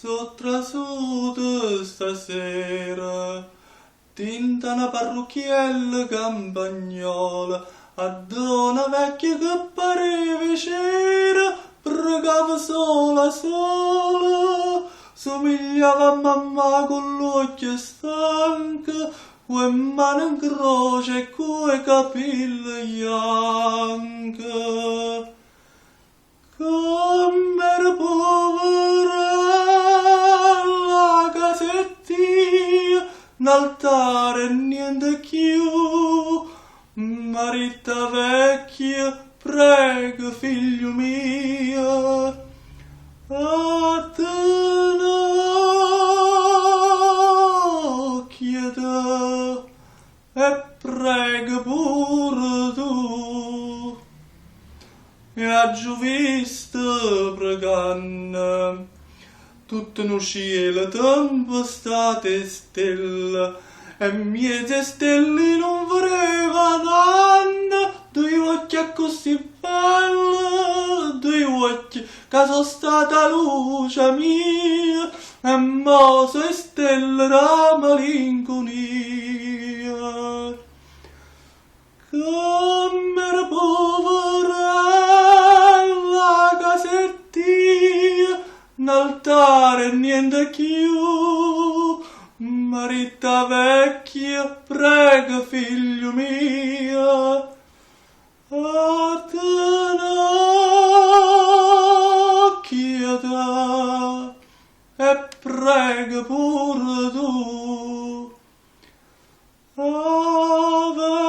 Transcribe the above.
Sottrasuto stasera, tinta una parrucchiella campagnola, ad una vecchia che pareva c'era, pregava sola sola, somigliava a mamma con l'occhio stanca, quelle mani in croce e quei capelli bianchi. Come era povera la casettia, n'altare e niente più. Marita vecchia, prega figlio mio, a te no chieda e prega pure tu. Mi ha giù visto pregando, tutto in cielo tempestate stelle, e miei stelle non volevano anno, due occhi così belli, due occhi che sono stata luce mia, e mo sei stelle da malinconia. Come era povera la casettia, n'altare e niente più. Marita vecchia, prega figlio mio, a te no chieda e prega pure tu. Ave